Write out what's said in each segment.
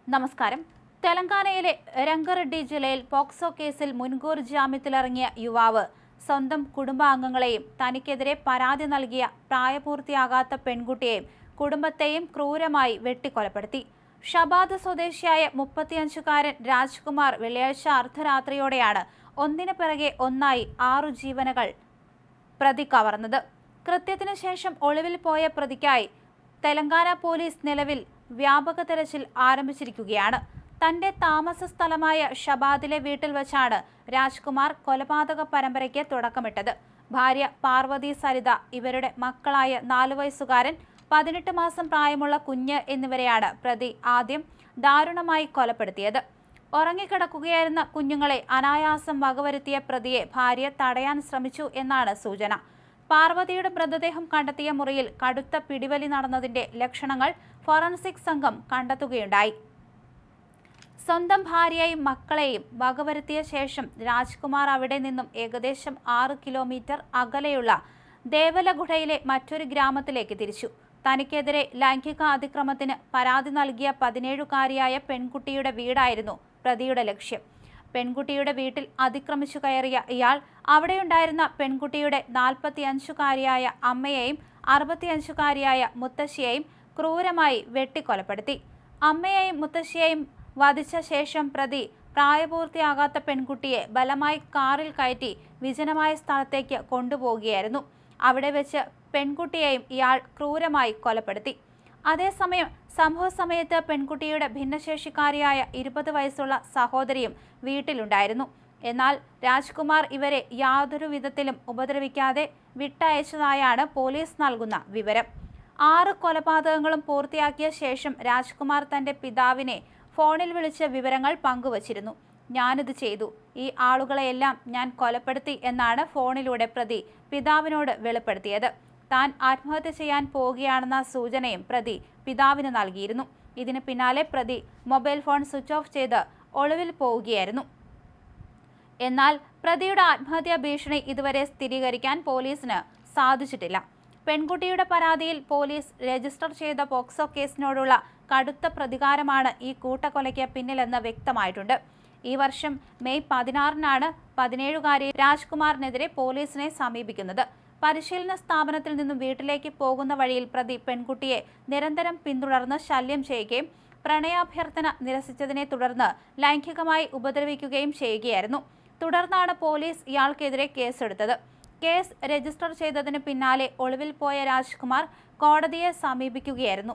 നമസ്കാരം. തെലങ്കാനയിലെ രംഗറെഡ്ഡി ജില്ലയിൽ പോക്സോ കേസിൽ മുൻകൂർ ജാമ്യത്തിലിറങ്ങിയ യുവാവ് സ്വന്തം കുടുംബാംഗങ്ങളെയും തനിക്കെതിരെ പരാതി നൽകിയ പ്രായപൂർത്തിയാകാത്ത പെൺകുട്ടിയെയും കുടുംബത്തെയും ക്രൂരമായി വെട്ടിക്കൊലപ്പെടുത്തി. ഷബാദ് സ്വദേശിയായ 35-കാരൻ രാജ്കുമാർ വെള്ളിയാഴ്ച അർദ്ധരാത്രിയോടെയാണ് ഒന്നിനു പിറകെ ഒന്നായി 6 ജീവനുകൾ പ്രതി കവർന്നത്. കൃത്യത്തിനു ശേഷം ഒളിവിൽ പോയ പ്രതിക്കായി തെലങ്കാന പോലീസ് നിലവിൽ വ്യാപക തെരച്ചിൽ ആരംഭിച്ചിരിക്കുകയാണ്. തന്റെ താമസ സ്ഥലമായ ഷബാദിലെ വീട്ടിൽ വെച്ചാണ് രാജ്കുമാർ കൊലപാതക പരമ്പരയ്ക്ക് തുടക്കമിട്ടത്. ഭാര്യ പാർവതി സരിത, ഇവരുടെ മക്കളായ 4 വയസ്സുകാരൻ, 18 മാസം പ്രായമുള്ള കുഞ്ഞ് എന്നിവരെയാണ് പ്രതി ആദ്യം ദാരുണമായി കൊലപ്പെടുത്തിയത്. ഉറങ്ങിക്കിടക്കുകയായിരുന്ന കുഞ്ഞുങ്ങളെ അനായാസം വകവരുത്തിയ പ്രതിയെ ഭാര്യ തടയാൻ ശ്രമിച്ചു എന്നാണ് സൂചന. പാർവതിയുടെ മൃതദേഹം കണ്ടെത്തിയ മുറിയിൽ കടുത്ത പിടിവലി നടന്നതിന്റെ ലക്ഷണങ്ങൾ ഫോറൻസിക് സംഘം കണ്ടെത്തുകയുണ്ടായി. സ്വന്തം ഭാര്യയെയും മക്കളെയും വകവരുത്തിയ ശേഷം രാജ്കുമാർ അവിടെ നിന്നും ഏകദേശം 6 കിലോമീറ്റർ അകലെയുള്ള ദേവലഗുഡയിലെ മറ്റൊരു ഗ്രാമത്തിലേക്ക് തിരിച്ചു. തനിക്കെതിരെ ലൈംഗിക അതിക്രമത്തിന് പരാതി നൽകിയ 17-കാരിയായ പെൺകുട്ടിയുടെ വീടായിരുന്നു പ്രതിയുടെ ലക്ഷ്യം. പെൺകുട്ടിയുടെ വീട്ടിൽ അതിക്രമിച്ചു കയറിയ ഇയാൾ അവിടെയുണ്ടായിരുന്ന പെൺകുട്ടിയുടെ 45-കാരിയായ അമ്മയെയും 65-കാരിയായ മുത്തശ്ശിയെയും ക്രൂരമായി വെട്ടിക്കൊലപ്പെടുത്തി. അമ്മയെയും മുത്തശ്ശിയെയും വധിച്ച ശേഷം പ്രതി പ്രായപൂർത്തിയാകാത്ത പെൺകുട്ടിയെ ബലമായി കാറിൽ കയറ്റി വിജനമായ സ്ഥലത്തേക്ക് കൊണ്ടുപോകുകയായിരുന്നു. അവിടെ വെച്ച് പെൺകുട്ടിയെയും ഇയാൾ ക്രൂരമായി കൊലപ്പെടുത്തി. അതേസമയം സംഭവ സമയത്ത് പെൺകുട്ടിയുടെ ഭിന്നശേഷിക്കാരിയായ 20 വയസ്സുള്ള സഹോദരിയും വീട്ടിലുണ്ടായിരുന്നു. എന്നാൽ രാജ്കുമാർ ഇവരെ യാതൊരു വിധത്തിലും ഉപദ്രവിക്കാതെ വിട്ടയച്ചതായാണ് പോലീസ് നൽകുന്ന വിവരം. 6 കൊലപാതകങ്ങളും പൂർത്തിയാക്കിയ ശേഷം രാജ്കുമാർ തന്റെ പിതാവിനെ ഫോണിൽ വിളിച്ച് വിവരങ്ങൾ പങ്കുവച്ചിരുന്നു. ഞാനിത് ചെയ്തു, ഈ ആളുകളെയെല്ലാം ഞാൻ കൊലപ്പെടുത്തി എന്നാണ് ഫോണിലൂടെ പ്രതി പിതാവിനോട് വെളിപ്പെടുത്തിയത്. താൻ ആത്മഹത്യ ചെയ്യാൻ പോവുകയാണെന്ന സൂചനയും പ്രതി പിതാവിന് നൽകിയിരുന്നു. ഇതിന് പിന്നാലെ പ്രതി മൊബൈൽ ഫോൺ സ്വിച്ച് ഓഫ് ചെയ്ത് ഒളിവിൽ പോവുകയായിരുന്നു. എന്നാൽ പ്രതിയുടെ ആത്മഹത്യാ ഭീഷണി ഇതുവരെ സ്ഥിരീകരിക്കാൻ പോലീസിന് സാധിച്ചിട്ടില്ല. പെൺകുട്ടിയുടെ പരാതിയിൽ പോലീസ് രജിസ്റ്റർ ചെയ്ത പോക്സോ കേസിനോടുള്ള കടുത്ത പ്രതികാരമാണ് ഈ കൂട്ടക്കൊലയ്ക്ക് പിന്നിലെന്ന് വ്യക്തമായിട്ടുണ്ട്. ഈ വർഷം മെയ് 16-നാണ് 17-കാരി രാജ്കുമാറിനെതിരെ പോലീസിനെ സമീപിക്കുന്നത്. പരിശീലന സ്ഥാപനത്തിൽ നിന്നും വീട്ടിലേക്ക് പോകുന്ന വഴിയിൽ പ്രതി പെൺകുട്ടിയെ നിരന്തരം പിന്തുടർന്ന് ശല്യം ചെയ്യുകയും പ്രണയാഭ്യർത്ഥന നിരസിച്ചതിനെ തുടർന്ന് ലൈംഗികമായി ഉപദ്രവിക്കുകയും ചെയ്യുകയായിരുന്നു. തുടർന്നാണ് പോലീസ് ഇയാൾക്കെതിരെ കേസെടുത്തത്. കേസ് രജിസ്റ്റർ ചെയ്തതിന് പിന്നാലെ ഒളിവിൽ പോയ രാജ്കുമാർ കോടതിയെ സമീപിക്കുകയായിരുന്നു.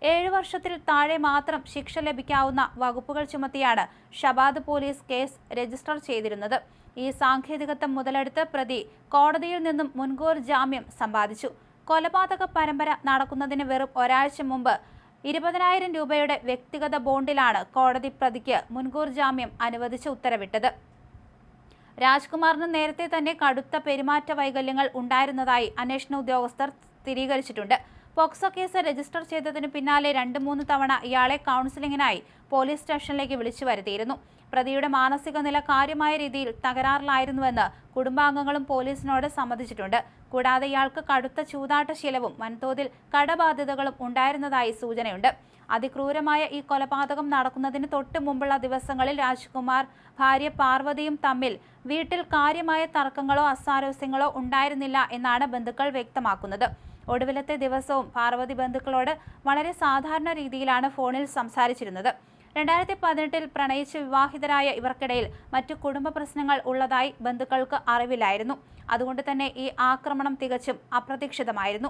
7 വർഷത്തിൽ താഴെ മാത്രം ശിക്ഷ ലഭിക്കാവുന്ന വകുപ്പുകൾ ചുമത്തിയാണ് ഷബാദ് പോലീസ് കേസ് രജിസ്റ്റർ ചെയ്തിരുന്നത്. ഈ സാങ്കേതികത്വം മുതലെടുത്ത് പ്രതി കോടതിയിൽ നിന്നും മുൻകൂർ ജാമ്യം സമ്പാദിച്ചു. കൊലപാതക പരമ്പര നടക്കുന്നതിന് വെറും ഒരാഴ്ച മുമ്പ് 20,000 രൂപയുടെ വ്യക്തിഗത ബോണ്ടിലാണ് കോടതി പ്രതിക്ക് മുൻകൂർ ജാമ്യം അനുവദിച്ച് ഉത്തരവിട്ടത്. രാജ്കുമാറിന് നേരത്തെ തന്നെ കടുത്ത പെരുമാറ്റ വൈകല്യങ്ങൾ ഉണ്ടായിരുന്നതായി അന്വേഷണ ഉദ്യോഗസ്ഥർ സ്ഥിരീകരിച്ചിട്ടുണ്ട്. പോക്സോ കേസ് രജിസ്റ്റർ ചെയ്തതിന് പിന്നാലെ 2-3 തവണ ഇയാളെ കൗൺസിലിംഗിനായി പോലീസ് സ്റ്റേഷനിലേക്ക് വിളിച്ചു വരുത്തിയിരുന്നു. പ്രതിയുടെ മാനസിക നില കാര്യമായ രീതിയിൽ തകരാറിലായിരുന്നുവെന്ന് കുടുംബാംഗങ്ങളും പോലീസിനോട് സമ്മതിച്ചിട്ടുണ്ട്. കൂടാതെ ഇയാൾക്ക് കടുത്ത ചൂതാട്ടശീലവും വൻതോതിൽ കടബാധ്യതകളും ഉണ്ടായിരുന്നതായി സൂചനയുണ്ട്. അതിക്രൂരമായ ഈ കൊലപാതകം നടക്കുന്നതിന് തൊട്ട് മുമ്പുള്ള ദിവസങ്ങളിൽ രാജ്കുമാർ ഭാര്യ പാർവതിയും തമ്മിൽ വീട്ടിൽ കാര്യമായ തർക്കങ്ങളോ അസ്വാരസ്യങ്ങളോ ഉണ്ടായിരുന്നില്ല എന്നാണ് ബന്ധുക്കൾ വ്യക്തമാക്കുന്നത്. ഒടുവിലത്തെ ദിവസവും പാർവതി ബന്ധുക്കളോട് വളരെ സാധാരണ രീതിയിലാണ് ഫോണിൽ സംസാരിച്ചിരുന്നത്. 2018-ൽ പ്രണയിച്ച് വിവാഹിതരായ ഇവർക്കിടയിൽ മറ്റു കുടുംബ പ്രശ്നങ്ങൾ ഉള്ളതായി ബന്ധുക്കൾക്ക് അറിവില്ലായിരുന്നു. അതുകൊണ്ട് തന്നെ ഈ ആക്രമണം തികച്ചും അപ്രതീക്ഷിതമായിരുന്നു.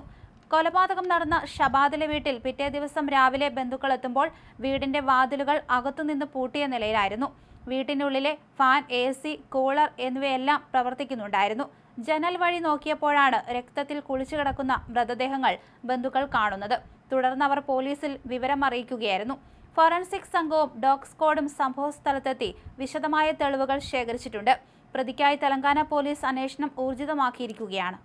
കൊലപാതകം നടന്ന ഷബാദിലെ വീട്ടിൽ പിറ്റേ ദിവസം രാവിലെ ബന്ധുക്കൾ എത്തുമ്പോൾ വീടിന്റെ വാതിലുകൾ അകത്തുനിന്ന് പൂട്ടിയ നിലയിലായിരുന്നു. വീട്ടിനുള്ളിലെ ഫാൻ, AC, കൂളർ എന്നിവയെല്ലാം പ്രവർത്തിക്കുന്നുണ്ടായിരുന്നു. ജനൽ വഴി നോക്കിയപ്പോഴാണ് രക്തത്തിൽ കുളിച്ചു കിടക്കുന്ന മൃതദേഹങ്ങൾ ബന്ധുക്കൾ കാണുന്നത്. തുടർന്ന് അവർ പോലീസിൽ വിവരം അറിയിക്കുകയായിരുന്നു. ഫോറൻസിക് സംഘവും ഡോഗ് സ്ക്വാഡും സംഭവസ്ഥലത്തെത്തി വിശദമായ തെളിവുകൾ ശേഖരിച്ചിട്ടുണ്ട്. പ്രതിക്കായി തെലങ്കാന പോലീസ് അന്വേഷണം ഊർജിതമാക്കിയിരിക്കുകയാണ്.